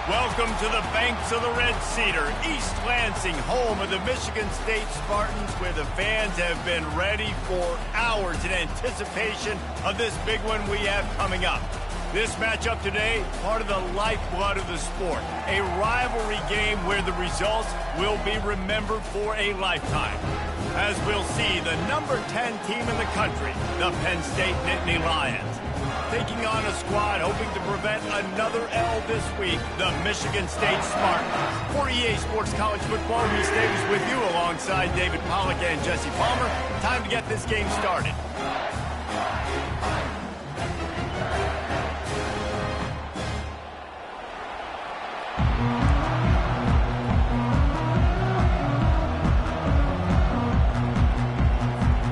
Welcome to the banks of the Red Cedar, East Lansing, home of the Michigan State Spartans, where the fans have been ready for hours in anticipation of this big one we have coming up. This matchup today, part of the lifeblood of the sport, a rivalry game where the results will be remembered for a lifetime. As we'll see, the number 10 team in the country, the Penn State Nittany Lions, taking on a squad hoping to prevent another L this week, the Michigan State Spartans. For EA Sports College Football, Reese Davis with you alongside David Pollack and Jesse Palmer. Time to get this game started.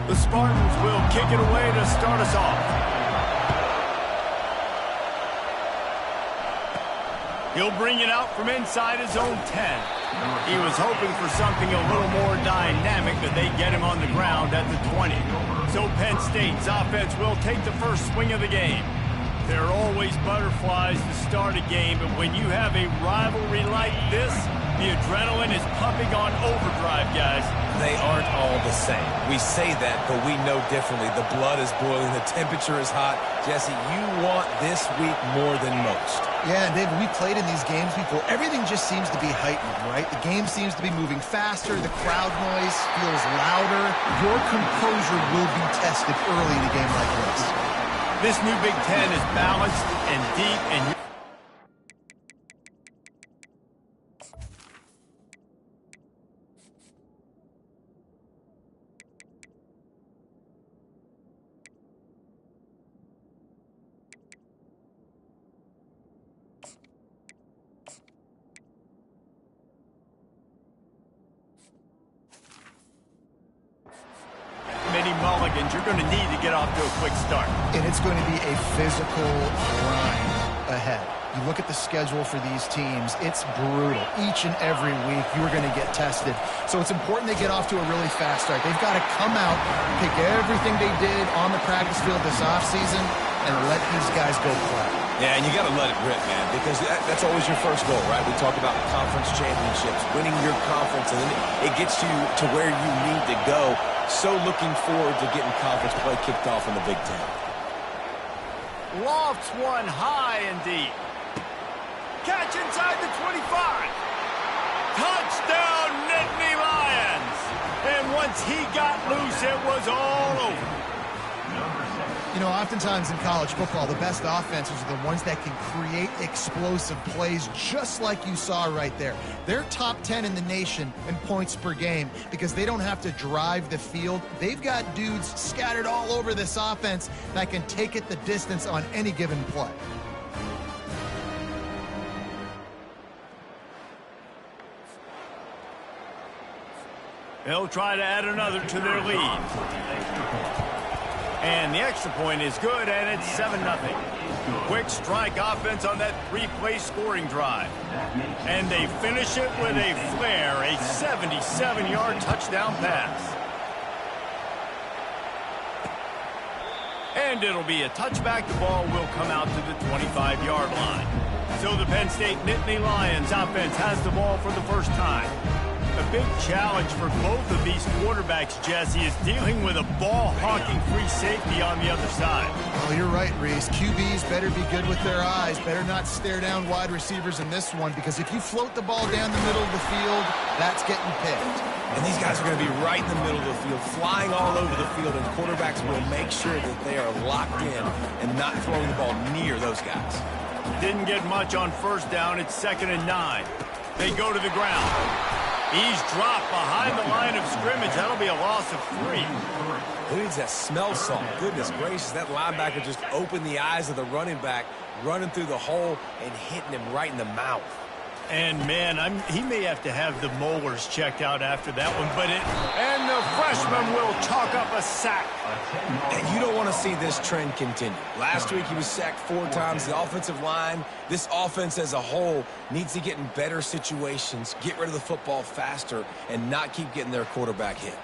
The Spartans will kick it away to start us off. He'll bring it out from inside his own 10. He was hoping for something a little more dynamic, but they get him on the ground at the 20. So Penn State's offense will take the first swing of the game. There are always butterflies to start a game, but when you have a rivalry like this, the adrenaline is pumping on overdrive, guys. They aren't all the same. We say that, but we know differently. The blood is boiling. The temperature is hot. Jesse, you want this week more than most. Yeah, David, we played in these games before. Everything just seems to be heightened, right? The game seems to be moving faster. The crowd noise feels louder. Your composure will be tested early in a game like this. This new Big Ten is balanced and deep, and Mulligans, you're going to need to get off to a quick start. And it's going to be a physical grind ahead. You look at the schedule for these teams, it's brutal. Each and every week, you're going to get tested. So it's important they get off to a really fast start. They've got to come out, pick everything they did on the practice field this offseason, and let these guys go play. Yeah, and you got to let it rip, man, because that's always your first goal, right? We talk about conference championships, winning your conference, and then it gets you to where you need to go. So looking forward to getting conference play kicked off in the Big Ten. Lofts one high and deep. Catch inside the 25. Touchdown, Nittany Lions. And once he got loose, it was all over. You know, oftentimes in college football, the best offenses are the ones that can create explosive plays just like you saw right there. They're top 10 in the nation in points per game because they don't have to drive the field. They've got dudes scattered all over this offense that can take it the distance on any given play. They'll try to add another to their lead. And the extra point is good, and it's 7-0. Quick strike offense on that three-play scoring drive. And they finish it with a flair, a 77-yard touchdown pass. And it'll be a touchback. The ball will come out to the 25-yard line. So the Penn State Nittany Lions offense has the ball for the first time. A big challenge for both of these quarterbacks, Jesse, is dealing with a ball-hawking free safety on the other side. Oh, you're right, Reese. QBs better be good with their eyes. Better not stare down wide receivers in this one, because if you float the ball down the middle of the field, that's getting picked. And these guys are going to be right in the middle of the field, flying all over the field, and quarterbacks will make sure that they are locked in and not throwing the ball near those guys. Didn't get much on first down. It's 2nd and 9. They go to the ground. He's dropped behind the line of scrimmage. That'll be a loss of 3. Who needs that smell salt? Goodness gracious, that linebacker just opened the eyes of the running back, running through the hole and hitting him right in the mouth. And, man, he may have to have the molars checked out after that one. And the freshman will chalk up a sack. And you don't want to see this trend continue. Last week he was sacked 4 times. The offensive line, this offense as a whole, needs to get in better situations, get rid of the football faster, and not keep getting their quarterback hit.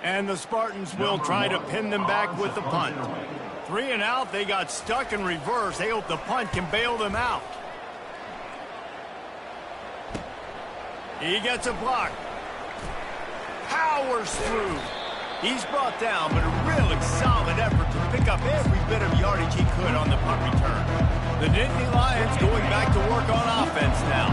And the Spartans will try to pin them back with the punt. 3 and out, they got stuck in reverse. They hope the punt can bail them out. He gets a block. Powers through. He's brought down, but a really solid effort to pick up every bit of yardage he could on the punt return. The Nittany Lions going back to work on offense now.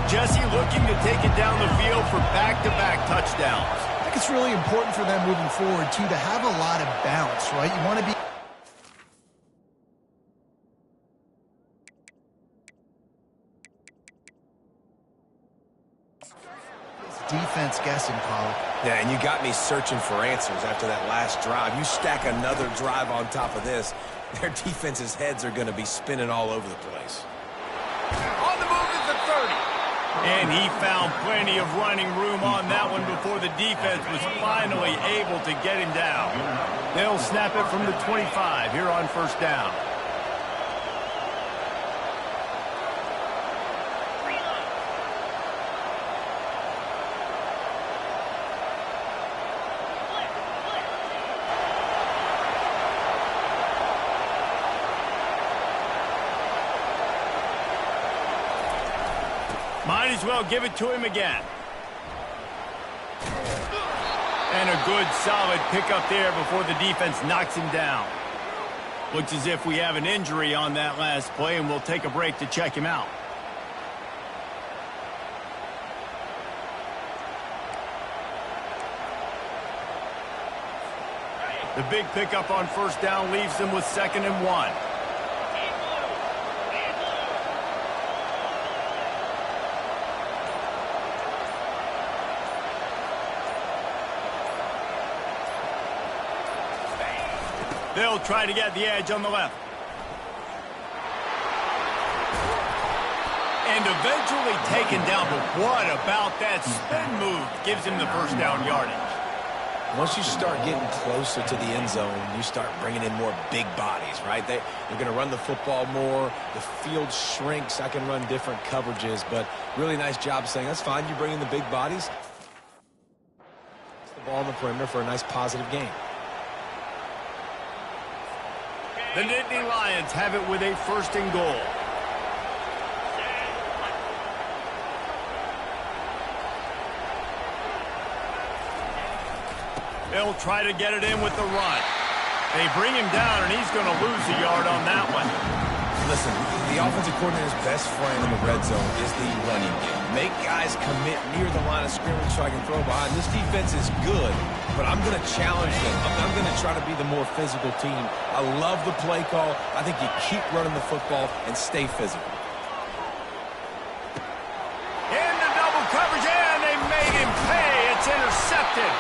Jesse looking to take it down the field for back-to-back touchdowns. I think it's really important for them moving forward, too, to have a lot of bounce, right? You want to be... defense guessing, Pollock. Yeah, and you got me searching for answers after that last drive. You stack another drive on top of this, their defense's heads are going to be spinning all over the place. On the move at the 30. And he found plenty of running room on that one before the defense was finally able to get him down. They'll snap it from the 25 here on first down. Might as well give it to him again. And a good, solid pickup there before the defense knocks him down. Looks as if we have an injury on that last play, and we'll take a break to check him out. The big pickup on first down leaves them with 2nd and 1. They'll try to get the edge on the left. And eventually taken down, but what about that spin move? Gives him the first down yardage. Once you start getting closer to the end zone, you start bringing in more big bodies, right? They're going to run the football more. The field shrinks. I can run different coverages, but really nice job saying, that's fine. You bring in the big bodies. The ball on the perimeter for a nice positive gain. The Nittany Lions have it with a 1st and goal. They'll try to get it in with the run. They bring him down, and he's going to lose a yard on that one. Listen, the offensive coordinator's best friend in the red zone is the running game. Make guys commit near the line of scrimmage so I can throw behind. This defense is good, but I'm going to challenge them. I'm going to try to be the more physical team. I love the play call. I think you keep running the football and stay physical. In the double coverage, and they made him pay. It's intercepted.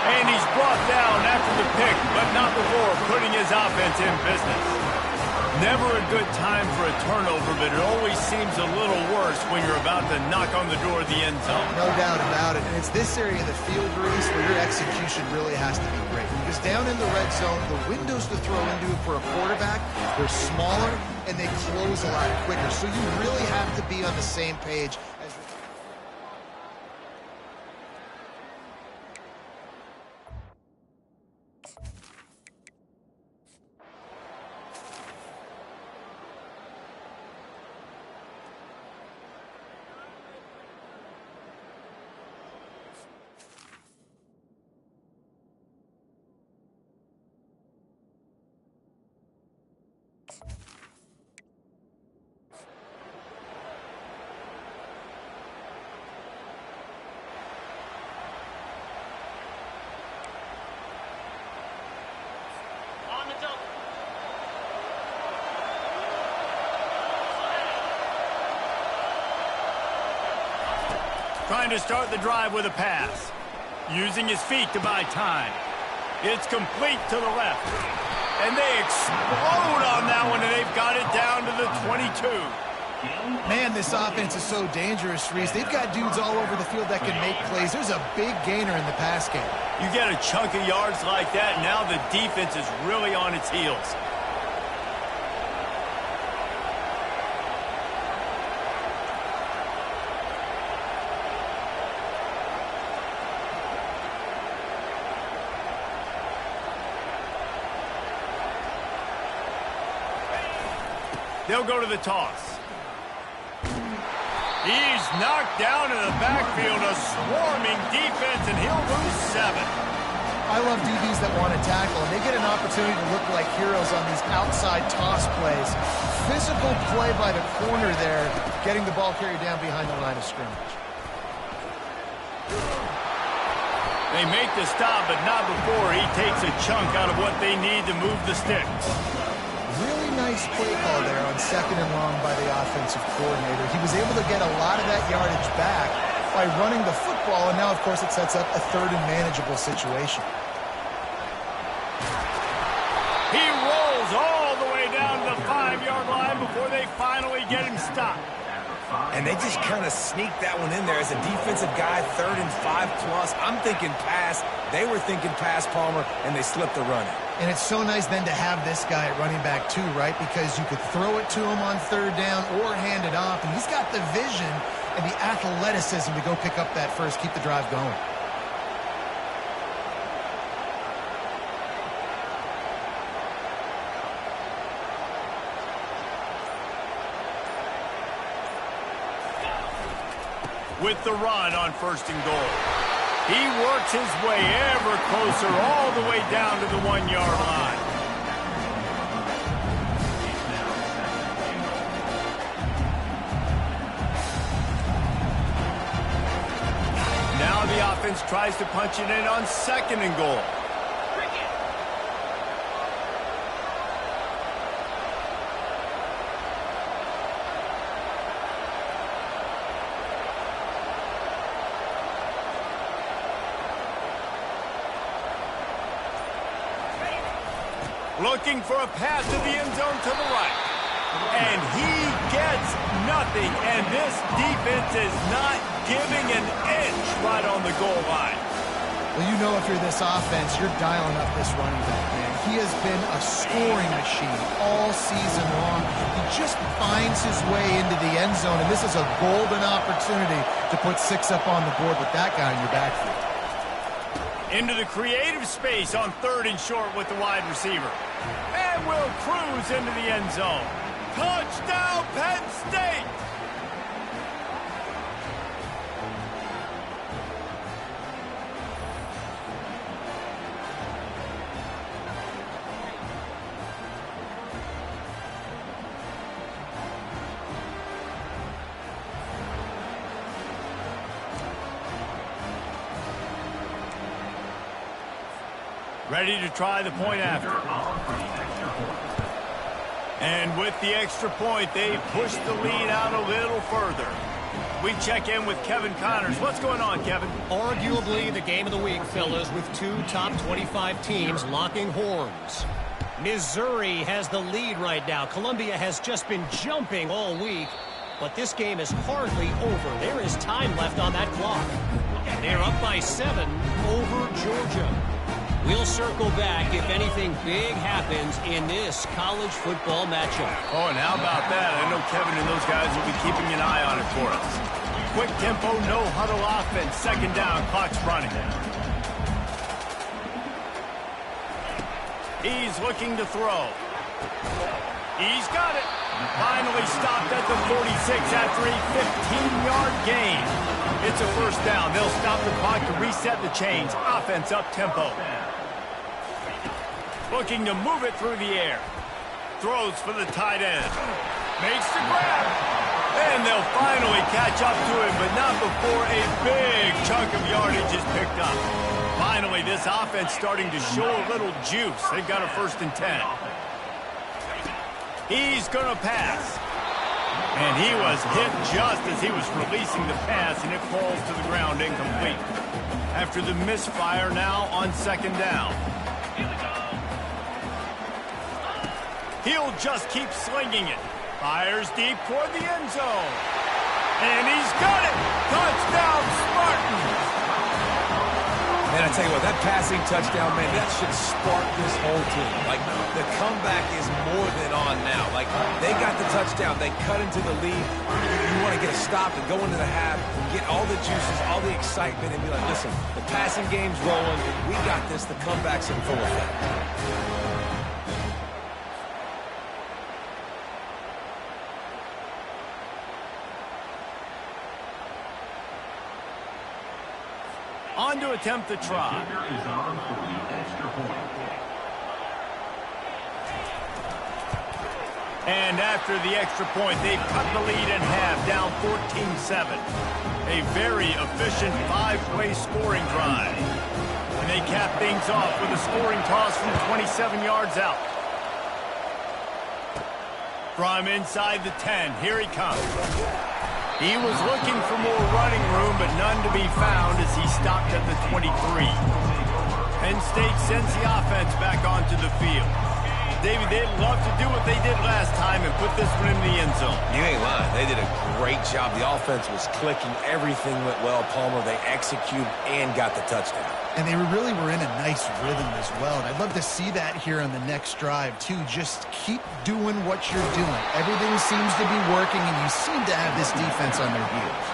And he's brought down after the pick, but not before putting his offense in business. Never a good time for a turnover, but it always seems a little worse when you're about to knock on the door of the end zone. No doubt about it. And it's this area of the field, Reese, where your execution really has to be great. Because down in the red zone, the windows to throw into for a quarterback, they're smaller and they close a lot quicker. So you really have to be on the same page as... Trying to start the drive with a pass. Using his feet to buy time. It's complete to the left. And they explode on that one, and they've got it down to the 22. Man, this offense is so dangerous, Reese. They've got dudes all over the field that can make plays. There's a big gainer in the pass game. You get a chunk of yards like that, and now the defense is really on its heels. They'll go to the toss. He's knocked down in the backfield, a swarming defense, and he'll lose 7. I love DBs that want to tackle, and they get an opportunity to look like heroes on these outside toss plays. Physical play by the corner there, getting the ball carried down behind the line of scrimmage. They make the stop, but not before he takes a chunk out of what they need to move the sticks. Really nice play call there on 2nd and long by the offensive coordinator. He was able to get a lot of that yardage back by running the football, and now, of course, it sets up a 3rd and manageable situation. He rolls all the way down to the 5-yard line before they finally get him stopped. And they just kind of sneaked that one in there as a defensive guy, 3rd and 5+. I'm thinking pass. They were thinking pass, Palmer, and they slipped the run. And it's so nice then to have this guy at running back too, right? Because you could throw it to him on 3rd down or hand it off, and he's got the vision and the athleticism to go pick up that first, keep the drive going. With the run on 1st and goal. He works his way ever closer all the way down to the 1-yard line. Now the offense tries to punch it in on 2nd and goal. Looking for a pass to the end zone to the right. And he gets nothing. And this defense is not giving an inch right on the goal line. Well, you know if you're this offense, you're dialing up this running back, man. He has been a scoring machine all season long. He just finds his way into the end zone, and this is a golden opportunity to put 6 up on the board with that guy in your backfield. Into the creative space on 3rd and short with the wide receiver. And will cruise into the end zone. Touchdown, Penn State! Ready to try the point after. And with the extra point, they push the lead out a little further. We check in with Kevin Connors. What's going on, Kevin? Arguably the game of the week, fellas, with 2 top 25 teams locking horns. Missouri has the lead right now. Columbia has just been jumping all week, but this game is hardly over. There is time left on that clock. They're up by 7 over Georgia. We'll circle back if anything big happens in this college football matchup. Oh, and how about that? I know Kevin and those guys will be keeping an eye on it for us. Quick tempo, no huddle offense. 2nd down, clock's running. He's looking to throw. He's got it. Finally stopped at the 46 after a 15-yard gain. It's a 1st down. They'll stop the clock to reset the chains. Offense up tempo. Looking to move it through the air. Throws for the tight end. Makes the grab. And they'll finally catch up to him, but not before a big chunk of yardage is picked up. Finally, this offense starting to show a little juice. They've got a 1st and 10. He's going to pass. And he was hit just as he was releasing the pass, and it falls to the ground incomplete. After the misfire, now on 2nd down. He'll just keep slinging it. Fires deep toward the end zone. And he's got it! Touchdown, Spartans! Man, I tell you what, that passing touchdown, man, that should spark this whole team. Like, the comeback is more than on now. Like, they got the touchdown. They cut into the lead. You want to get a stop and go into the half, get all the juices, all the excitement, and be like, listen, the passing game's rolling. We got this. The comeback's in full effect. On to attempt the try. And after the extra point, they've cut the lead in half, down 14-7. A very efficient five-way scoring drive. And they cap things off with a scoring toss from 27 yards out. From inside the 10, here he comes. He was looking for more running room, but none to be found as he stopped at the 23. Penn State sends the offense back onto the field. David, they'd love to do what they did last time and put this one in the end zone. You ain't lying. They did a great job. The offense was clicking. Everything went well. Palmer, they executed and got the touchdown. And they really were in a nice rhythm as well. And I'd love to see that here on the next drive, too. Just keep doing what you're doing. Everything seems to be working, and you seem to have this defense on their heels.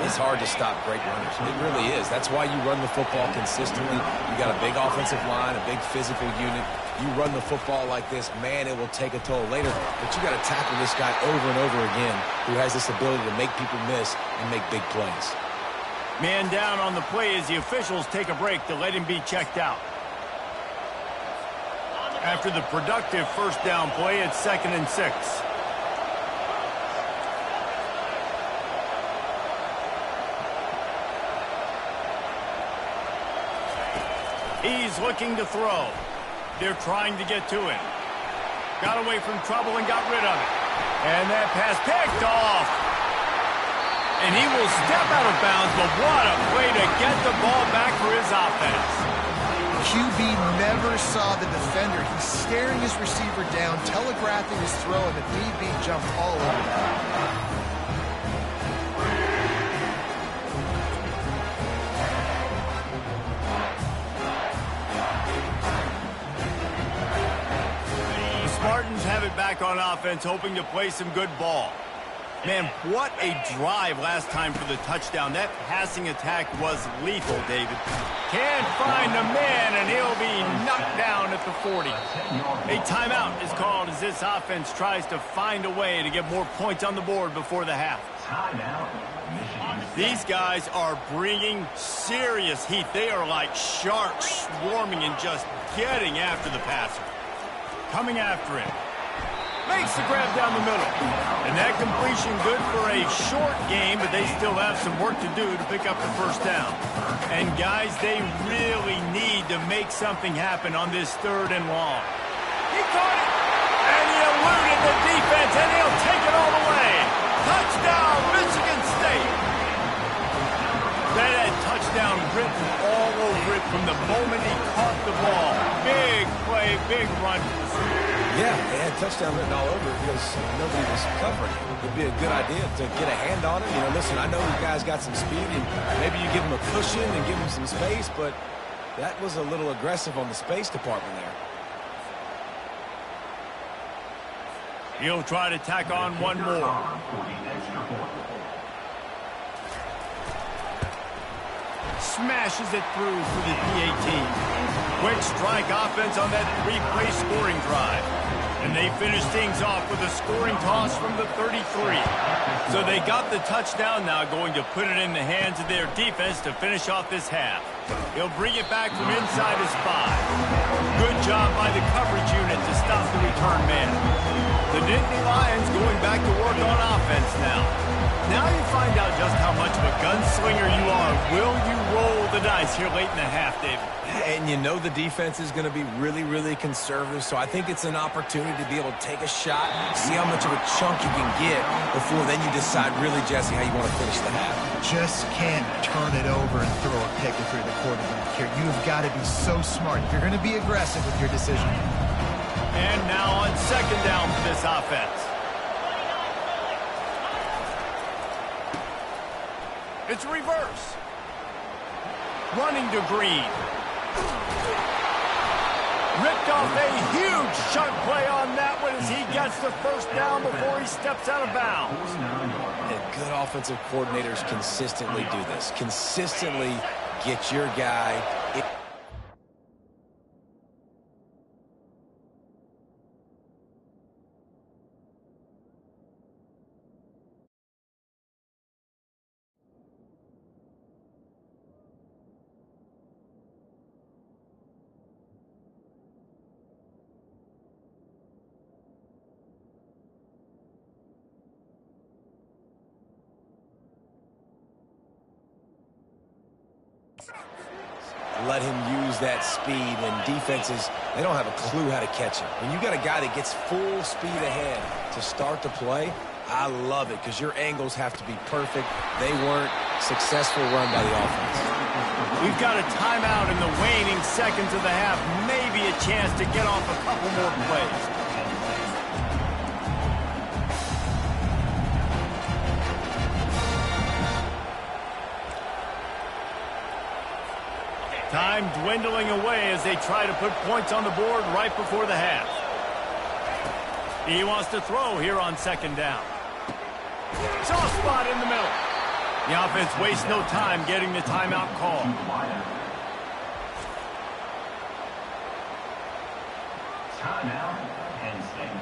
It's hard to stop great runners. It really is. That's why you run the football consistently. You got a big offensive line, a big physical unit. You run the football like this, man, it will take a toll later. But you got to tackle this guy over and over again who has this ability to make people miss and make big plays. Man down on the play as the officials take a break to let him be checked out. After the productive first down play, it's 2nd and 6. He's looking to throw. They're trying to get to him. Got away from trouble and got rid of it. And that pass picked off. And he will step out of bounds, but what a play to get the ball back for his offense. QB never saw the defender. He's staring his receiver down, telegraphing his throw, and if need be, jumped all over that. Spartans have it back on offense, hoping to play some good ball. Man, what a drive last time for the touchdown. That passing attack was lethal, David. Can't find the man, and he'll be knocked down at the 40. A timeout is called as this offense tries to find a way to get more points on the board before the half. These guys are bringing serious heat. They are like sharks swarming and just getting after the passer. Coming after him. Makes the grab down the middle. And that completion good for a short game, but they still have some work to do to pick up the first down. And guys, they really need to make something happen on this 3rd and long. He caught it! And he eluded the defense, and he'll take it all the way. Touchdown, Michigan State! That had touchdown written all over it from the moment he caught the ball. Big play, big run. Yeah, they had touchdown written all over it because nobody was covering it. It would be a good idea to get a hand on it. You know, listen, I know you guys got some speed, and maybe you give them a cushion and give them some space, but that was a little aggressive on the space department there. He'll try to tack on one more. Smashes it through for the PAT. Quick strike offense on that 3-play scoring drive. And they finish things off with a scoring toss from the 33. So they got the touchdown, now going to put it in the hands of their defense to finish off this half. He'll bring it back from inside his 5. Good job by the coverage unit to stop the return man. The Nittany Lions going back to work on offense now. Now you find out just how much of a gunslinger you are. Will you roll the dice here late in the half, David? And you know the defense is going to be really, really conservative, so I think it's an opportunity to be able to take a shot, see how much of a chunk you can get before then you decide really, Jesse, how you want to finish the half. Just can't turn it over and throw a pick if you're the quarterback here. You've got to be so smart. You're going to be aggressive with your decision. And now on 2nd down for this offense. It's reverse. Running to Green. Ripped off a huge chunk play on that one as he gets the first down before he steps out of bounds. And good offensive coordinators consistently do this. Consistently get your guy. let him use that speed, and defenses, they don't have a clue how to catch him. When you got a guy that gets full speed ahead to start the play, I love it because your angles have to be perfect. They weren't. Successful run by the offense. We've got a timeout in the waning seconds of the half. Maybe a chance to get off a couple more plays. Time dwindling away as they try to put points on the board right before the half. He wants to throw here on second down. Soft spot in the middle. The offense wastes no time getting the timeout call. Timeout, Penn State.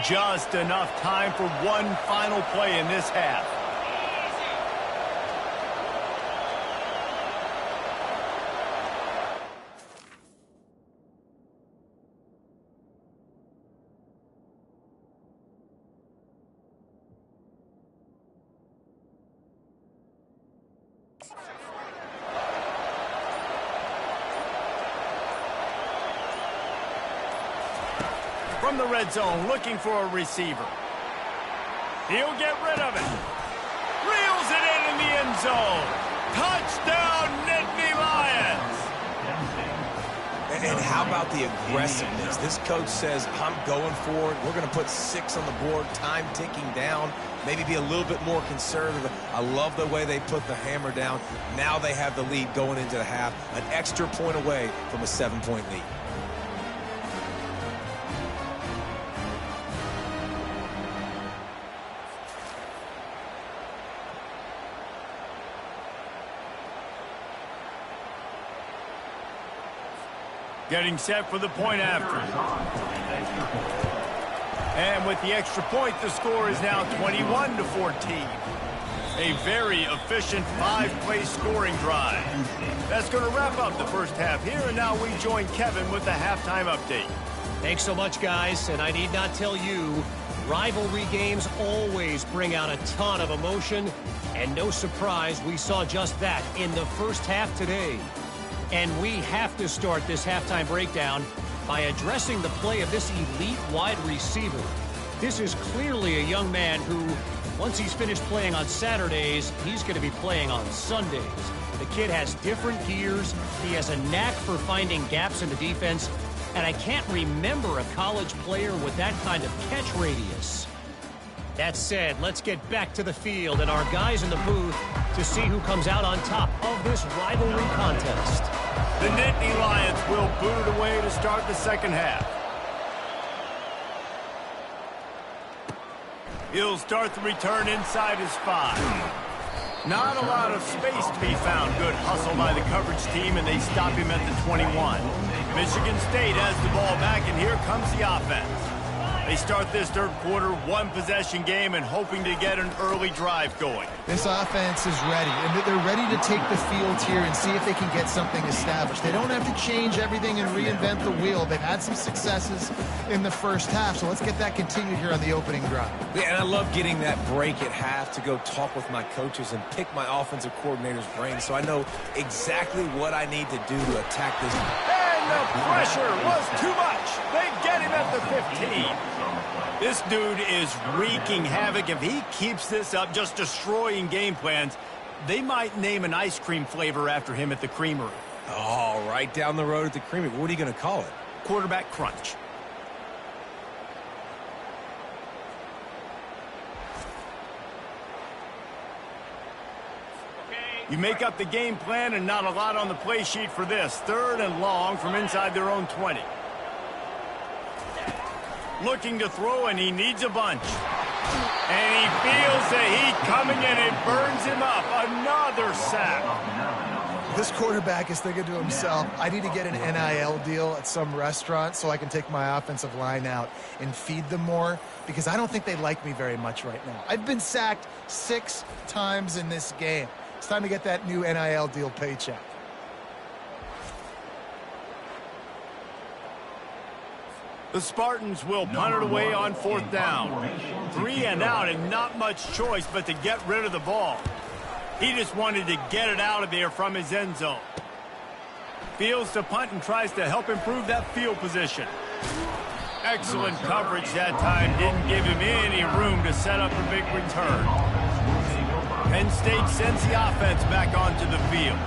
Just enough time for one final play in this half. From the red zone, looking for a receiver. He'll get rid of it. Reels it in the end zone. Touchdown, Nittany Lions. And how about the aggressiveness? This coach says, I'm going for it. We're going to put 6 on the board, time ticking down, maybe be a little bit more conservative. I love the way they put the hammer down. Now they have the lead going into the half, an extra point away from a 7-point lead. Getting set for the point after. And with the extra point, the score is now 21-14. A very efficient 5-play scoring drive. That's going to wrap up the first half here, and now we join Kevin with the halftime update. Thanks so much, guys, and I need not tell you, rivalry games always bring out a ton of emotion, and no surprise, we saw just that in the first half today. And we have to start this halftime breakdown by addressing the play of this elite wide receiver. This is clearly a young man who, once he's finished playing on Saturdays, he's going to be playing on Sundays. The kid has different gears. He has a knack for finding gaps in the defense. And I can't remember a college player with that kind of catch radius. That said, let's get back to the field and our guys in the booth to see who comes out on top of this rivalry contest. The Nittany Lions will boot it away to start the second half. He'll start the return inside his 5. Not a lot of space to be found. Good hustle by the coverage team, and they stop him at the 21. Michigan State has the ball back, and here comes the offense. They start this third quarter, one-possession game, and hoping to get an early drive going. This offense is ready, and they're ready to take the field here and see if they can get something established. They don't have to change everything and reinvent the wheel. They've had some successes in the first half, so let's get that continued here on the opening drive. Yeah, and I love getting that break at half to go talk with my coaches and pick my offensive coordinator's brain so I know exactly what I need to do to attack this. And the pressure was too much. They get him at the 15. This dude is wreaking havoc. If he keeps this up, just destroying game plans, they might name an ice cream flavor after him at the Creamery. Oh, right down the road at the Creamery. What are you going to call it? Quarterback crunch. You make up the game plan and not a lot on the play sheet for this. 3rd and long from inside their own 20. Looking to throw, and he needs a bunch. And he feels the heat coming, and it burns him up. Another sack. This quarterback is thinking to himself, I need to get an NIL deal at some restaurant so I can take my offensive line out and feed them more, because I don't think they like me very much right now. I've been sacked 6 times in this game. It's time to get that new NIL deal paycheck. The Spartans will punt it away on 4th down. 3 and out and not much choice but to get rid of the ball. He just wanted to get it out of there from his end zone. Fields to punt and tries to help improve that field position. Excellent coverage that time. Didn't give him any room to set up a big return. Penn State sends the offense back onto the field.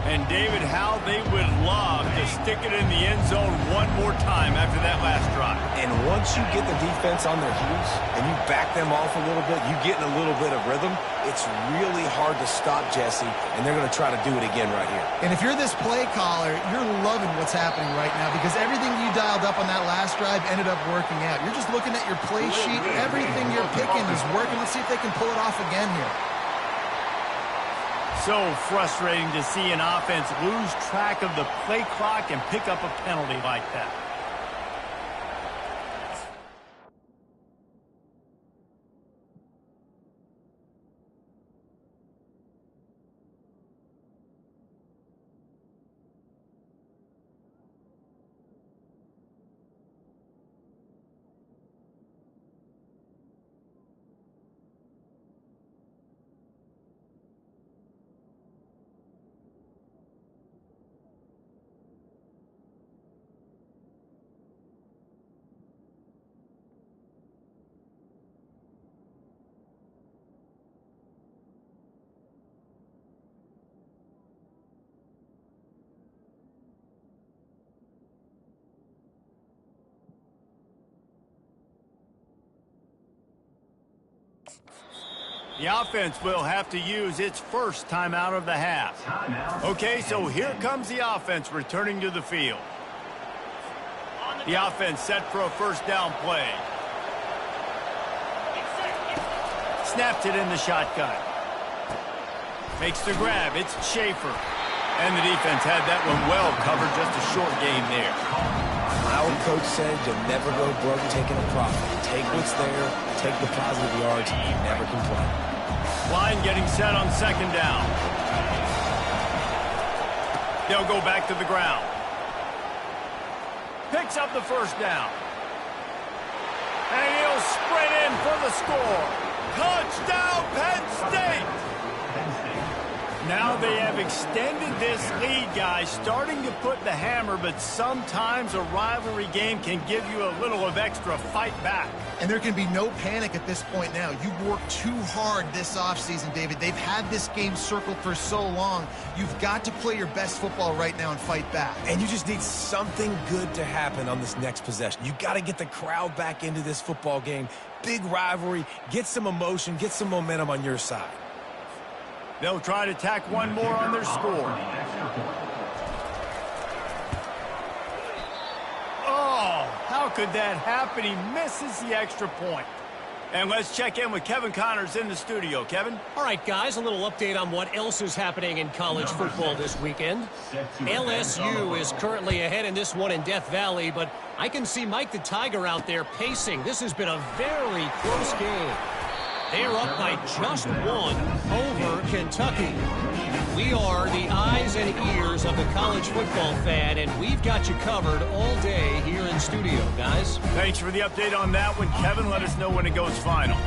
And David, how they would love to stick it in the end zone one more time after that last drive. And once you get the defense on their heels and you back them off a little bit, you get in a little bit of rhythm, it's really hard to stop Jesse, and they're going to try to do it again right here. And if you're this play caller, you're loving what's happening right now because everything you dialed up on that last drive ended up working out. You're just looking at your play sheet. Everything you're picking is working. Let's see if they can pull it off again here. So frustrating to see an offense lose track of the play clock and pick up a penalty like that. The offense will have to use its first timeout of the half. Okay, so here comes the offense returning to the field. The offense set for a first down play. Snapped it in the shotgun. Makes the grab. It's Schaefer. And the defense had that one well covered. Just a short game there. My old coach said you'll never go broke taking a profit. Take what's there, take the positive yards, and never complain. Line getting set on second down. They'll go back to the ground. Picks up the first down. And he'll sprint in for the score. Touchdown, Penn State! Now they have extended this lead, guys, starting to put the hammer, but sometimes a rivalry game can give you a little of extra fight back. And there can be no panic at this point now. You've worked too hard this offseason, David. They've had this game circled for so long. You've got to play your best football right now and fight back. And you just need something good to happen on this next possession. You got to get the crowd back into this football game. Big rivalry. Get some emotion. Get some momentum on your side. They'll try to tack one more on their score. Oh, how could that happen? He misses the extra point. And let's check in with Kevin Connors in the studio. Kevin? All right, guys, a little update on what else is happening in college football this weekend. LSU is currently ahead in this one in Death Valley, but I can see Mike the Tiger out there pacing. This has been a very close game. They are up by just one over Kentucky. We are the eyes and ears of the college football fan, and we've got you covered all day here in studio, guys. Thanks for the update on that one, Kevin. Let us know when it goes final.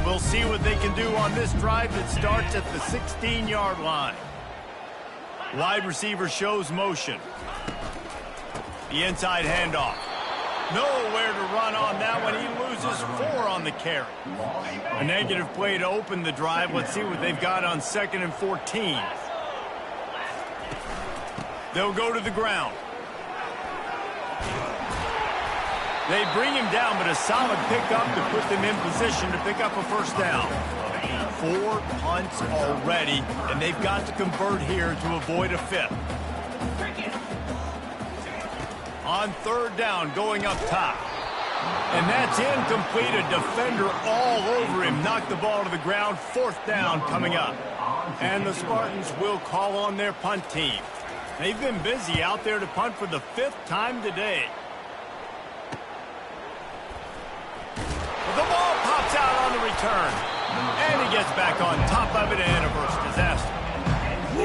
We'll see what they can do on this drive that starts at the 16-yard line. Wide receiver shows motion. The inside handoff. Nowhere to run on that one. He loses 4 on the carry. A negative play to open the drive. Let's see what they've got on 2nd and 14. They'll go to the ground. They bring him down, but a solid pickup to put them in position to pick up a first down. 4 punts already, and they've got to convert here to avoid a 5th. On 3rd down, going up top. And that's incomplete. A defender all over him. Knocked the ball to the ground. 4th down coming up. And the Spartans will call on their punt team. They've been busy out there to punt for the 5th time today. The ball pops out on the return. And he gets back on top of it, and a first disaster.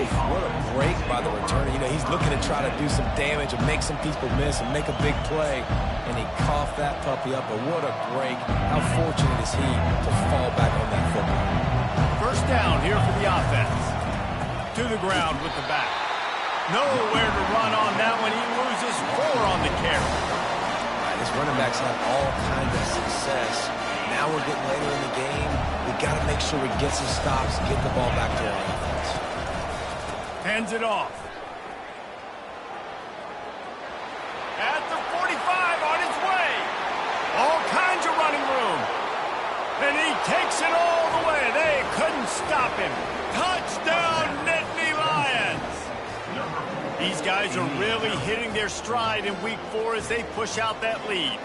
What a break by the returner. You know, he's looking to try to do some damage and make some people miss and make a big play. And he coughed that puppy up, but what a break. How fortunate is he to fall back on that football. First down here for the offense. To the ground with the back. Nowhere to run on that one. He loses 4 on the carry. Right, his running backs have all kinds of success. Now we're getting later in the game. We got to make sure we get some stops, get the ball back to our offense. Hands it off. At the 45, on his way. All kinds of running room. And he takes it all the way. They couldn't stop him. Touchdown, Nittany Lions. These guys are really hitting their stride in week 4 as they push out that lead.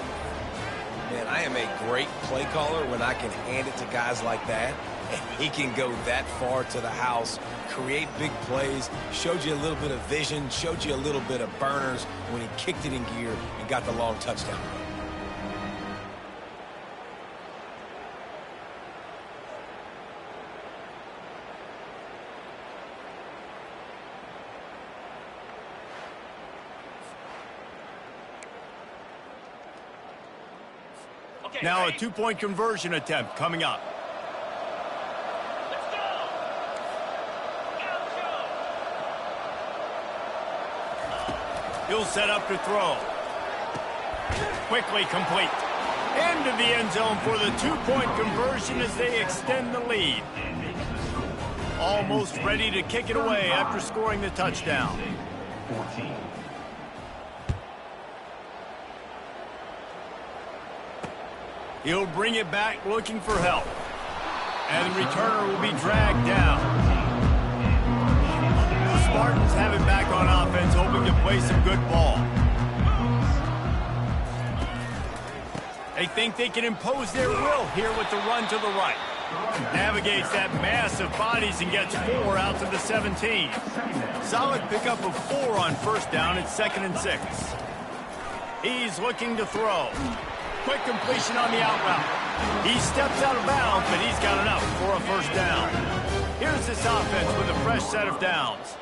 Man, I am a great play caller when I can hand it to guys like that. And he can go that far to the house, create big plays, showed you a little bit of vision, showed you a little bit of burners when he kicked it in gear and got the long touchdown. Now a 2-point conversion attempt coming up. Let's go. He'll set up to throw. Quickly complete. Into the end zone for the 2-point conversion as they extend the lead. Almost ready to kick it away after scoring the touchdown. 14. He'll bring it back looking for help. And the returner will be dragged down. The Spartans have it back on offense, hoping to play some good ball. They think they can impose their will here with the run to the right. Navigates that mass of bodies and gets 4 out to the 17. Solid pickup of 4 on first down. It's 2nd and 6. He's looking to throw. Quick completion on the out route. He steps out of bounds, but he's got enough for a first down. Here's this offense with a fresh set of downs.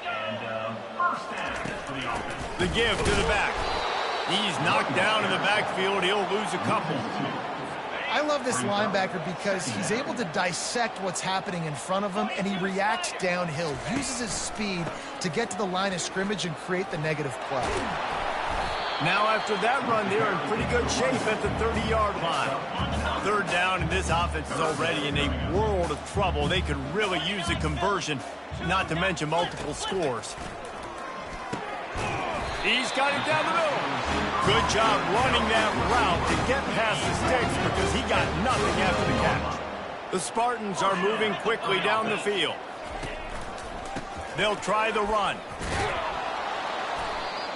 And first down for the offense. The give to the back. He's knocked down in the backfield. He'll lose a couple. I love this linebacker because he's able to dissect what's happening in front of him, and he reacts downhill, uses his speed to get to the line of scrimmage and create the negative play. Now after that run, they're in pretty good shape at the 30-yard line. 3rd down, and this offense is already in a world of trouble. They could really use a conversion, not to mention multiple scores. He's got it down the middle. Good job running that route to get past the sticks because he got nothing after the catch. The Spartans are moving quickly down the field. They'll try the run.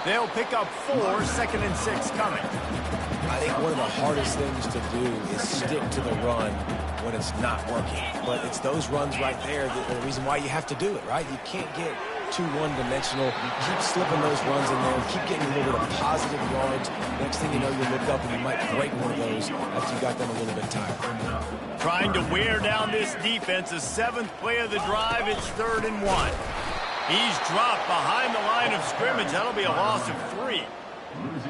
They'll pick up 4, 2nd and 6 coming. I think one of the hardest things to do is stick to the run when it's not working. But it's those runs right there that are the reason why you have to do it, right? You can't get too one-dimensional. Keep slipping those runs in there. Keep getting a little bit of positive yards. Next thing you know, you look up and you might break one of those after you got them a little bit tired. Trying to wear down this defense. The 7th play of the drive. It's 3rd and 1. He's dropped behind the line of scrimmage. That'll be a loss of 3.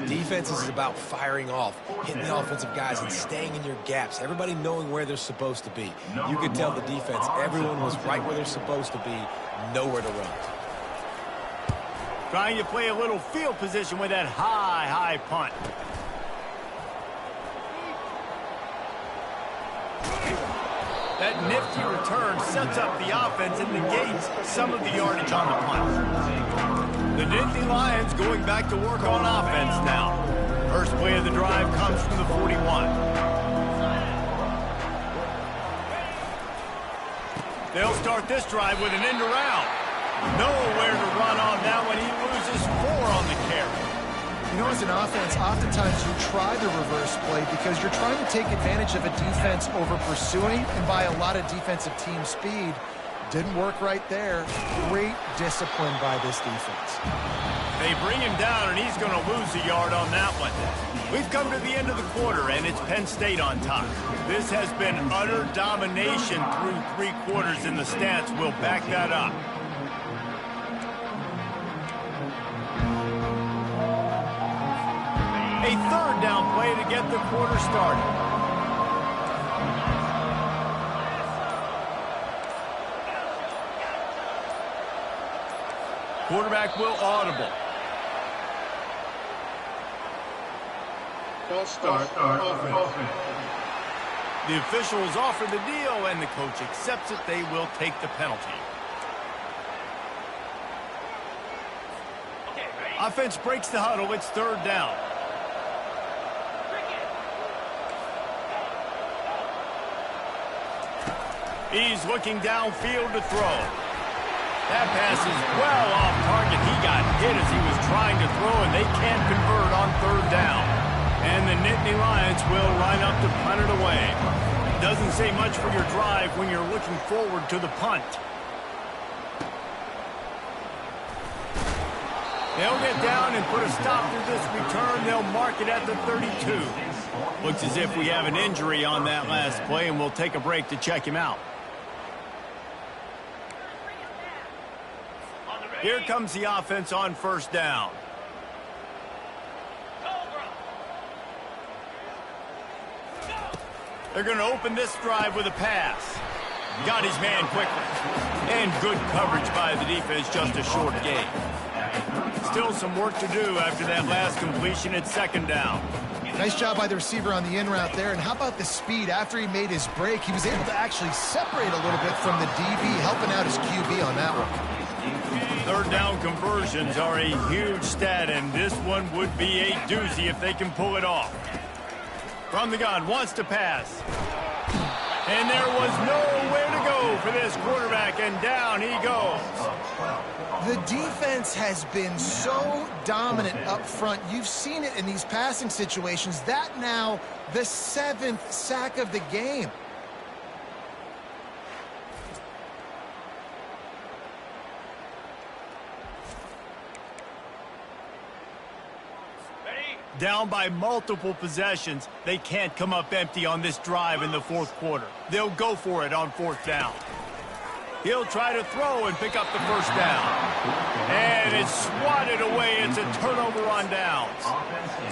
Defense is about firing off, hitting the offensive guys and staying in your gaps. Everybody knowing where they're supposed to be. You could tell the defense, everyone was right where they're supposed to be, nowhere to run. Trying to play a little field position with that high punt. That nifty return sets up the offense and negates some of the yardage on the punt. The Nittany Lions going back to work on offense now. First play of the drive comes from the 41. They'll start this drive with an end around. Nowhere to run on that one. He loses 4 on the carry. You know, as an offense, oftentimes you try the reverse play because you're trying to take advantage of a defense over pursuing and by a lot of defensive team speed. Didn't work right there. Great discipline by this defense. They bring him down, and he's going to lose a yard on that one. We've come to the end of the quarter, and it's Penn State on top. This has been utter domination through 3 quarters, and the stats will back that up. A third down play to get the quarter started. Quarterback will audible. False start. Offense. The officials offer the deal, and the coach accepts it. They will take the penalty. Offense breaks the huddle. It's third down. He's looking downfield to throw. That pass is well off target. He got hit as he was trying to throw, and they can't convert on third down. And the Nittany Lions will line up to punt it away. Doesn't say much for your drive when you're looking forward to the punt. They'll get down and put a stop to this return. They'll mark it at the 32. Looks as if we have an injury on that last play, and we'll take a break to check him out. Here comes the offense on first down. They're going to open this drive with a pass. Got his man quickly. And good coverage by the defense, just a short gain. Still some work to do after that last completion at second down. Nice job by the receiver on the in route there. And how about the speed? After he made his break, he was able to actually separate a little bit from the DB, helping out his QB on that one. Third down conversions are a huge stat, and this one would be a doozy if they can pull it off. From the gun, wants to pass. And there was nowhere to go for this quarterback, and down he goes. The defense has been so dominant up front. You've seen it in these passing situations. That now the 7th sack of the game. Down by multiple possessions, they can't come up empty on this drive in the fourth quarter. They'll go for it on fourth down. He'll try to throw and pick up the first down. And it's swatted away. It's a turnover on downs.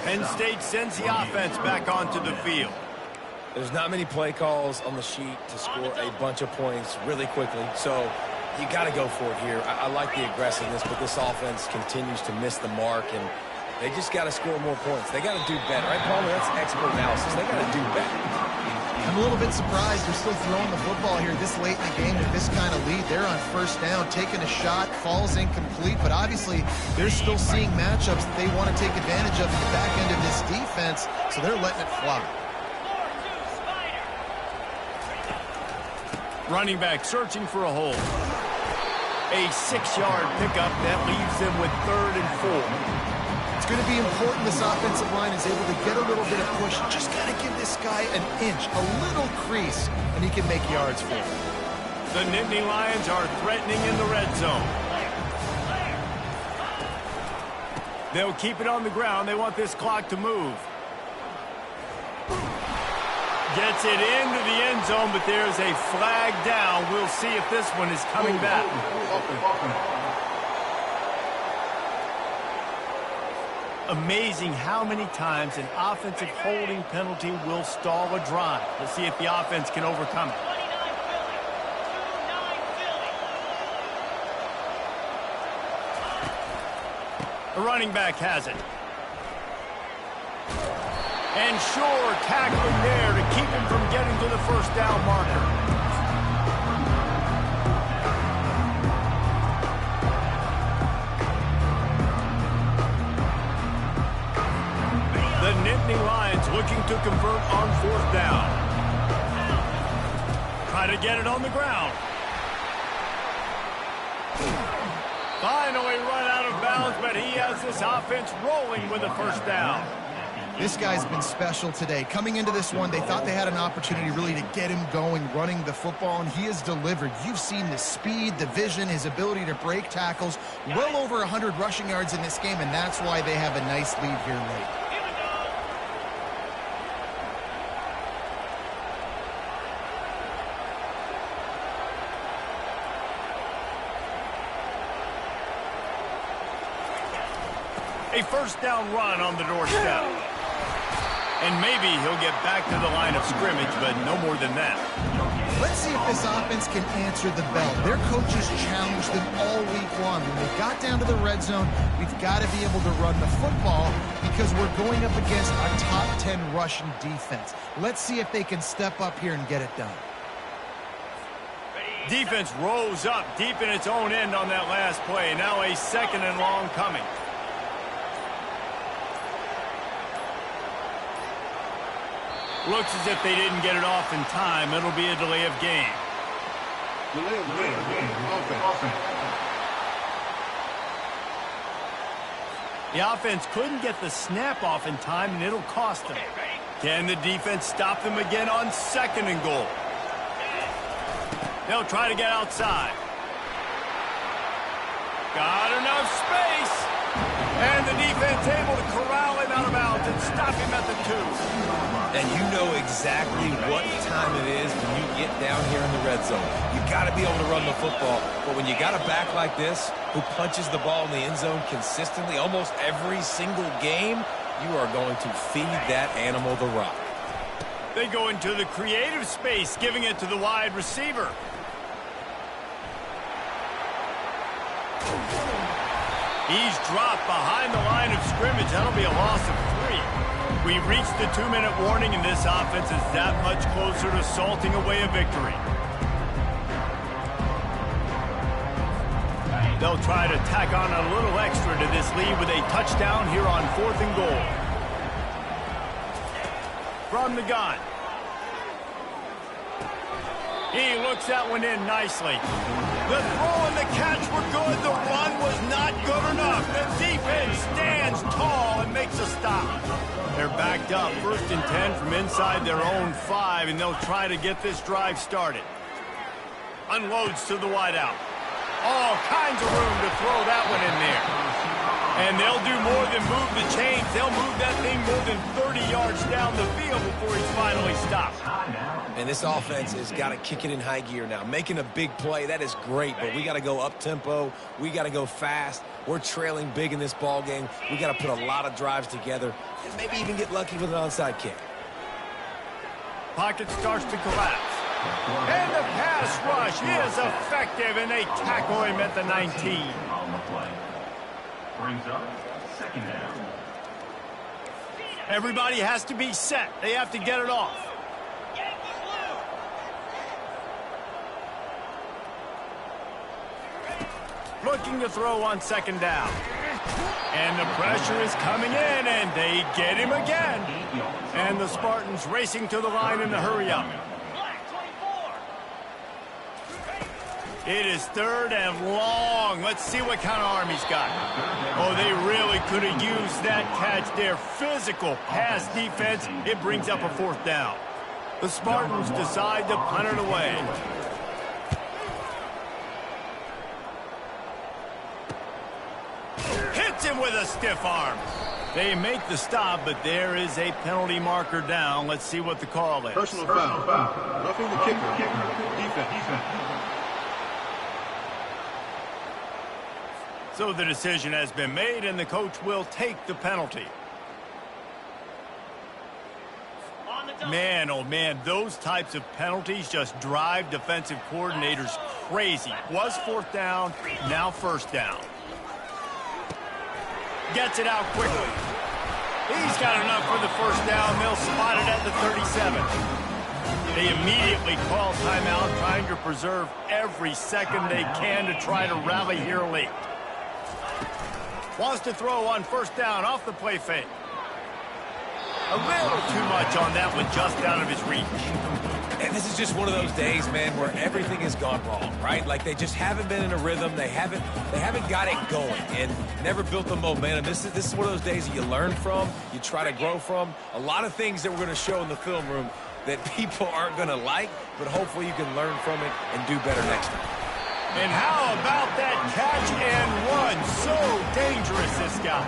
Penn State sends the offense back onto the field. There's not many play calls on the sheet to score a bunch of points really quickly, so you got to go for it here. I like the aggressiveness, but this offense continues to miss the mark, and they just got to score more points. They got to do better. Right, Palmer? That's expert analysis. They got to do better. I'm a little bit surprised they're still throwing the football here this late in the game with this kind of lead. They're on first down, taking a shot, falls incomplete, but obviously they're still seeing matchups that they want to take advantage of in the back end of this defense, so they're letting it fly. Running back searching for a hole. A 6-yard pickup that leaves them with 3rd and 4. It's going to be important this offensive line is able to get a little bit of push. Just got to give this guy an inch, a little crease, and he can make yards for it. The Nittany Lions are threatening in the red zone. They'll keep it on the ground. They want this clock to move. Gets it into the end zone, but there's a flag down. We'll see if this one is coming back. Amazing how many times an offensive holding penalty will stall a drive. We'll see if the offense can overcome it. The running back has it. And Shore tackling there to keep him from getting to the first down marker. The Nittany Lions looking to convert on fourth down. Try to get it on the ground. Finally run out of bounds, but he has this offense rolling with a first down. This guy's been special today. Coming into this one, they thought they had an opportunity really to get him going, running the football, and he has delivered. You've seen the speed, the vision, his ability to break tackles. Well over 100 rushing yards in this game, and that's why they have a nice lead here late. A first down run on the doorstep. And maybe he'll get back to the line of scrimmage, but no more than that. Let's see if this offense can answer the bell. Their coaches challenged them all week long. When they got down to the red zone, we've got to be able to run the football because we're going up against a top 10 rushing defense. Let's see if they can step up here and get it done. Defense rose up deep in its own end on that last play. Now a 2nd and long coming. Looks as if they didn't get it off in time. It'll be a delay of game. Delay of game. Offense. The offense couldn't get the snap off in time, and it'll cost them. Can the defense stop them again on 2nd and goal? They'll try to get outside. Got enough space. And the defense able to corral him out of bounds and stop him at the 2. And you know exactly what time it is when you get down here in the red zone. You got to be able to run the football. But when you got a back like this who punches the ball in the end zone consistently almost every single game, you are going to feed that animal the rock. They go into the creative space, giving it to the wide receiver. He's dropped behind the line of scrimmage. That'll be a loss of 3. We've reached the 2-minute warning, and this offense is that much closer to salting away a victory. They'll try to tack on a little extra to this lead with a touchdown here on 4th and goal. From the gun. He looks that one in nicely. The throw and the catch were good. The run was not good enough. The defense stands tall and makes a stop. They're backed up. 1st and 10 from inside their own 5, and they'll try to get this drive started. Unloads to the wideout. All kinds of room to throw that one in there. And they'll do more than move the chains. They'll move that thing more than 30 yards down the field before he's finally stopped. And this offense has got to kick it in high gear now. Making a big play, that is great, but we got to go up-tempo. We got to go fast. We're trailing big in this ball game. We got to put a lot of drives together and maybe even get lucky with an onside kick. Pocket starts to collapse. And the pass rush is effective, and they tackle him at the 19. On the play. Brings up 2nd down. Everybody has to be set. They have to get it off. Looking to throw on 2nd down. And the pressure is coming in, and they get him again. And the Spartans racing to the line in the hurry-up. It is 3rd and long. Let's see what kind of arm he's got. Oh, they really could have used that catch there. Physical pass defense. It brings up a 4th down. The Spartans decide to punt it away. Hits him with a stiff arm. They make the stop, but there is a penalty marker down. Let's see what the call is. Personal foul. Roughing the kicker. Defense. So the decision has been made, and the coach will take the penalty. Man, oh man, those types of penalties just drive defensive coordinators crazy. Was 4th down, now 1st down. Gets it out quickly. He's got enough for the 1st down. They'll spot it at the 37. They immediately call timeout, trying to preserve every second they can to try to rally here late. Wants to throw on 1st down off the play fake. A little too much on that one, just out of his reach. And this is just one of those days, man, where everything has gone wrong, right? Like they just haven't been in a rhythm. They haven't got it going and never built the momentum. This is one of those days that you learn from, you try to grow from. A lot of things that we're going to show in the film room that people aren't going to like, but hopefully you can learn from it and do better next time. And how about that catch and run? So dangerous, this guy.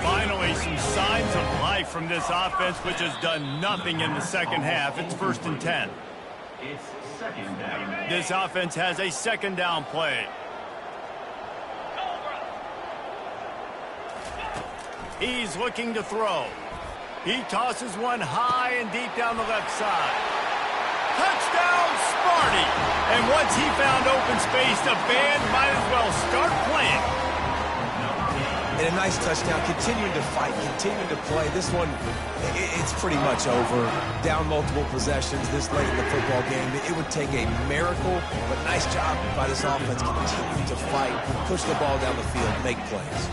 Finally, some signs of life from this offense, which has done nothing in the 2nd half. It's 1st and 10. It's 2nd down. This offense has a 2nd down play. He's looking to throw. He tosses one high and deep down the left side. Touchdown, Sparty! And once he found open space, the band might as well start playing. And a nice touchdown, continuing to fight, continuing to play. This one, it's pretty much over. Down multiple possessions this late in the football game. It would take a miracle, but nice job by this offense continuing to fight, push the ball down the field, make plays.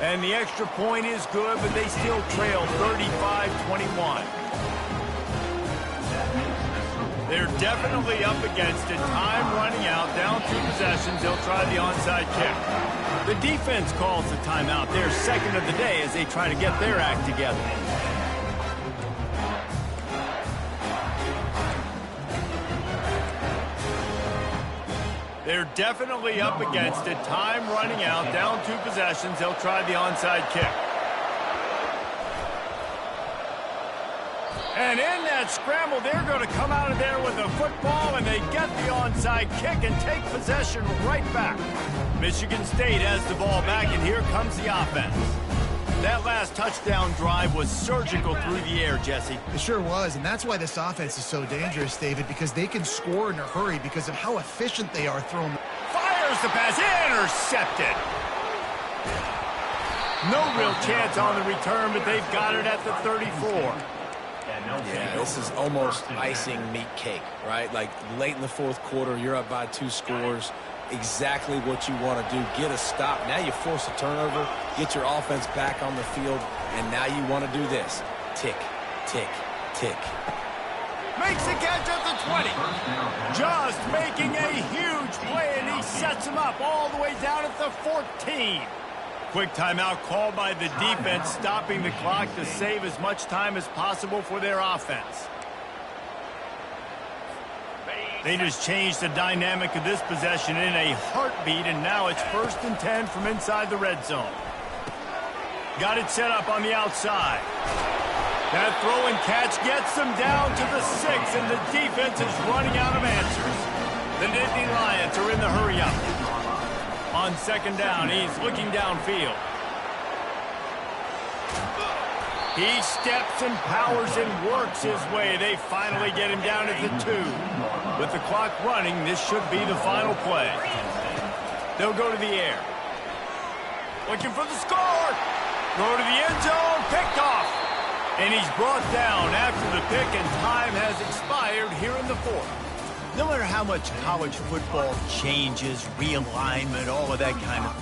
And the extra point is good, but they still trail 35-21. They're definitely up against it. Time running out, down 2 possessions. They'll try the onside kick. The defense calls the timeout. Their second of the day as they try to get their act together. They're definitely up against it. Time running out, down 2 possessions. They'll try the onside kick. And in that scramble, they're going to come out of there with the football, and they get the onside kick and take possession right back. Michigan State has the ball back, and here comes the offense. That last touchdown drive was surgical through the air, Jesse. It sure was, and that's why this offense is so dangerous, David, because they can score in a hurry because of how efficient they are throwing. Fires the pass, intercepted. No real chance on the return, but they've got it at the 34. Yeah, this is almost icing meat cake, right? Like late in the fourth quarter, you're up by 2 scores. Exactly what you want to do. Get a stop. Now you force a turnover, get your offense back on the field, and now you want to do this. Tick, tick, tick. Makes the catch at the 20. Just making a huge play, and he sets him up all the way down at the 14. Quick timeout called by the defense, stopping the clock to save as much time as possible for their offense. They just changed the dynamic of this possession in a heartbeat, and now it's 1st and 10 from inside the red zone. Got it set up on the outside. That throw and catch gets them down to the 6, and the defense is running out of answers. The Nittany Lions are in the hurry-up. On 2nd down, he's looking downfield. He steps and powers and works his way. They finally get him down at the 2. With the clock running, this should be the final play. They'll go to the air. Looking for the score. Throw to the end zone, picked off. And he's brought down after the pick, and time has expired here in the 4th. No matter how much college football changes, realignment, all of that kind of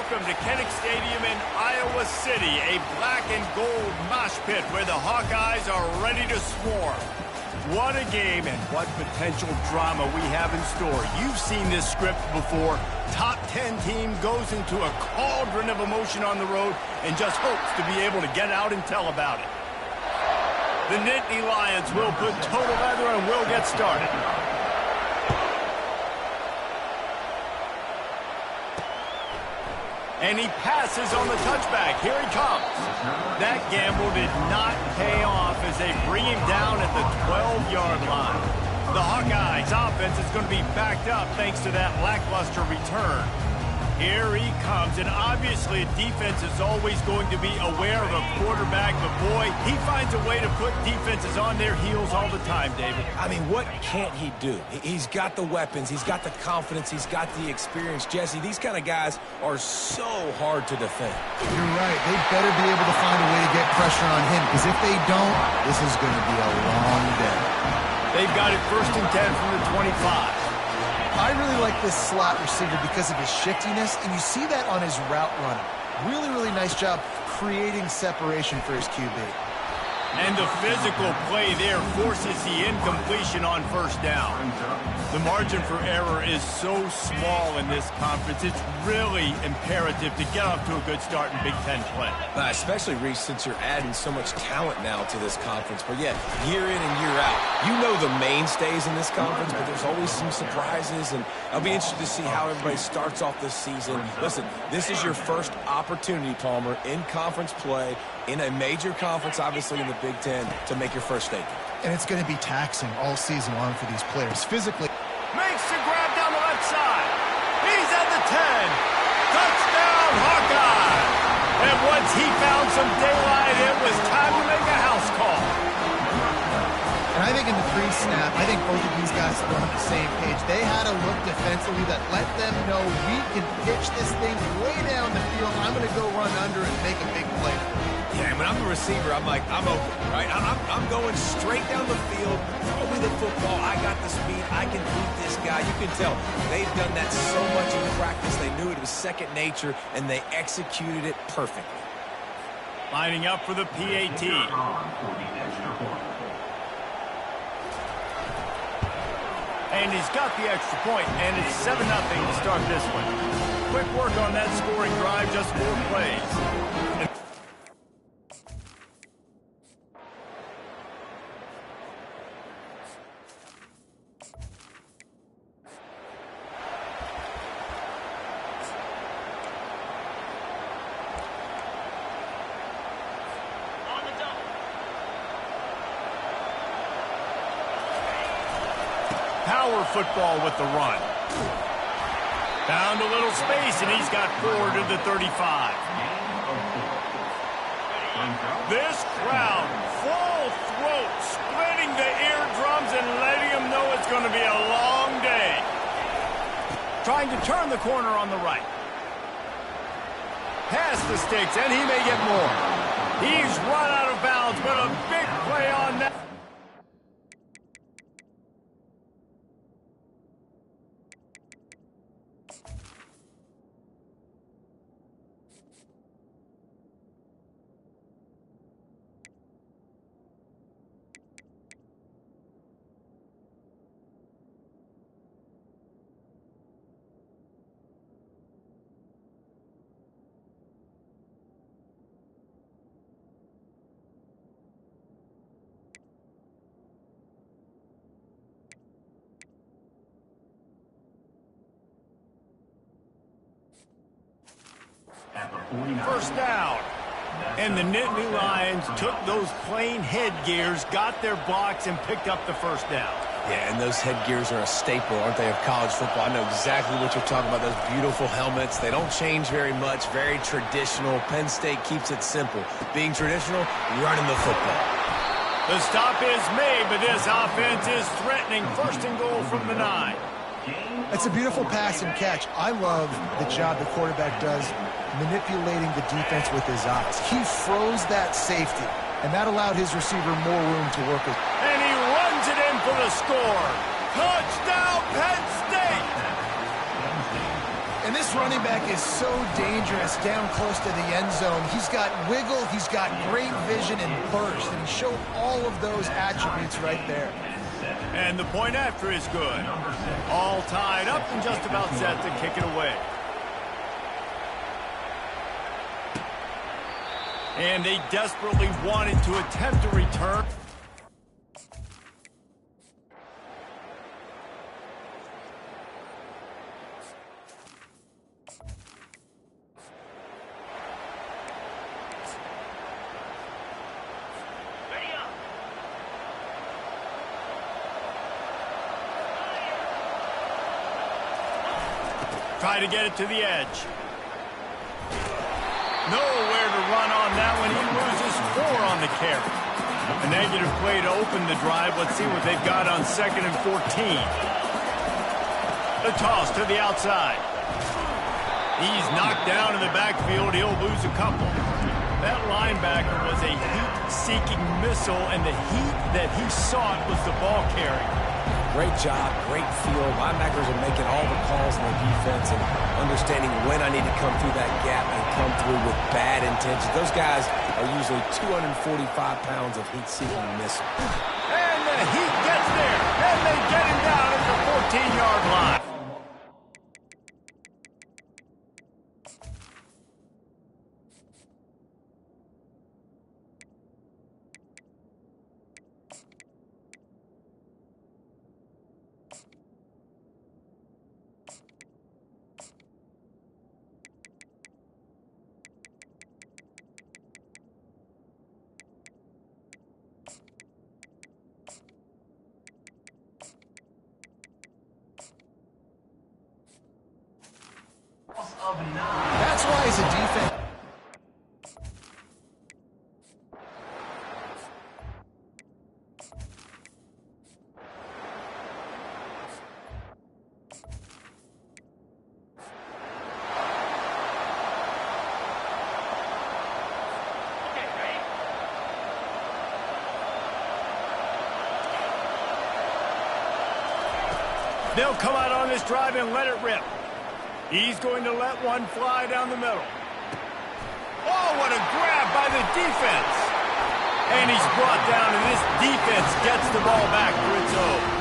Welcome to Kinnick Stadium in Iowa City, a black and gold mosh pit where the Hawkeyes are ready to swarm. What a game and what potential drama we have in store. You've seen this script before. Top 10 team goes into a cauldron of emotion on the road and just hopes to be able to get out and tell about it. The Nittany Lions will put total leather and will get started. And he passes on the touchback. Here he comes. That gamble did not pay off as they bring him down at the 12-yard line. The Hawkeyes offense is going to be backed up thanks to that lackluster return. Here he comes, and obviously defense is always going to be aware of a quarterback, but boy, he finds a way to put defenses on their heels all the time, David. I mean, what can't he do? He's got the weapons, he's got the confidence, he's got the experience. Jesse, these kind of guys are so hard to defend. You're right. They better be able to find a way to get pressure on him, because if they don't, this is going to be a long day. They've got it 1st and 10 from the 25. I really like this slot receiver because of his shiftiness, and you see that on his route running. Really, really nice job creating separation for his QB. And the physical play there forces the incompletion on 1st down. The margin for error is so small in this conference, it's really imperative to get off to a good start in Big Ten play. Especially, Reese, since you're adding so much talent now to this conference. But yeah, year in and year out, you know the mainstays in this conference, but there's always some surprises, and I'll be interested to see how everybody starts off this season. Listen, this is your first opportunity, Palmer, in conference play, in a major conference, obviously in the Big Ten, to make your first statement. And it's going to be taxing all season long for these players. Physically. Makes the grab down the left side. He's at the 10. Touchdown, Hawkeye. And once he found some daylight, it was time to make a house call. And I think in the pre-snap, I think both of these guys are on the same page. They had a look defensively that let them know we can pitch this thing way down the field. I'm going to go run under and make a big play. Yeah, when I'm the receiver, I'm like, I'm open, right? I'm going straight down the field, throw me the football, I got the speed, I can beat this guy. You can tell they've done that so much in practice. They knew it was second nature, and they executed it perfectly. Lining up for the PAT. And he's got the extra point, and it's 7-0 to start this one. Quick work on that scoring drive, just 4 plays. Power football with the run. Found a little space, and he's got 4 to the 35. This crowd, full throat, splitting the eardrums and letting them know it's going to be a long day. Trying to turn the corner on the right. Past the sticks, and he may get more. He's run out of bounds, but a big play on that. First down. And the Nittany Lions took those plain headgears, got their blocks, and picked up the first down. Yeah, and those headgears are a staple, aren't they, of college football? I know exactly what you're talking about, those beautiful helmets. They don't change very much, very traditional. Penn State keeps it simple. Being traditional, running the football. The stop is made, but this offense is threatening. 1st and goal from the 9. It's a beautiful pass and catch. I love the job the quarterback does manipulating the defense with his eyes. He froze that safety, and that allowed his receiver more room to work with. And he runs it in for the score. Touchdown, Penn State! And this This running back is so dangerous down close to the end zone. He's got wiggle, he's got great vision and burst, and he showed all of those attributes right there. And the point after is good. All tied up and just about set to kick it away. And they desperately wanted to attempt a return. Try to get it to the edge. Nowhere to run on that one. He loses 4 on the carry. A negative play to open the drive. Let's see what they've got on 2nd and 14. The toss to the outside. He's knocked down in the backfield. He'll lose a couple. That linebacker was a heat-seeking missile, and the heat that he sought was the ball carrier. Great job, great field. Linebackers are making all the calls in their defense and understanding when I need to come through that gap and come through with bad intentions. Those guys are usually 245 pounds of heat-seeking missile. And the heat gets there, and they get him down at the 14-yard line. That's why he's a defense. They'll come out on this drive and let it rip. He's going to let one fly down the middle. Oh, what a grab by the defense. And he's brought down, and this defense gets the ball back for its own.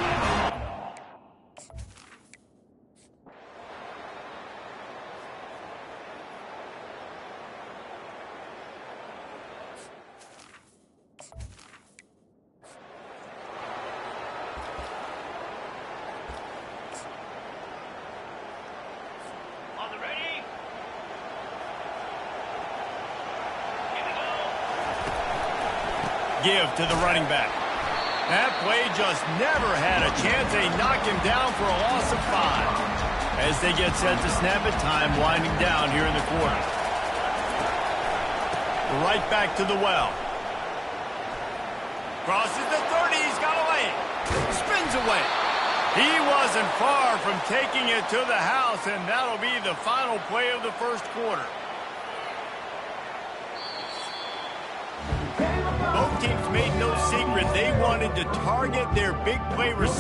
Give to the running back. That play just never had a chance. They knock him down for a loss of 5. As they get set to snap it, time winding down here in the quarter. Right back to the well. Crosses the 30. He's got away. Spins away. He wasn't far from taking it to the house, and that'll be the final play of the first quarter. Both teams made no secret they wanted to target their big play receiver.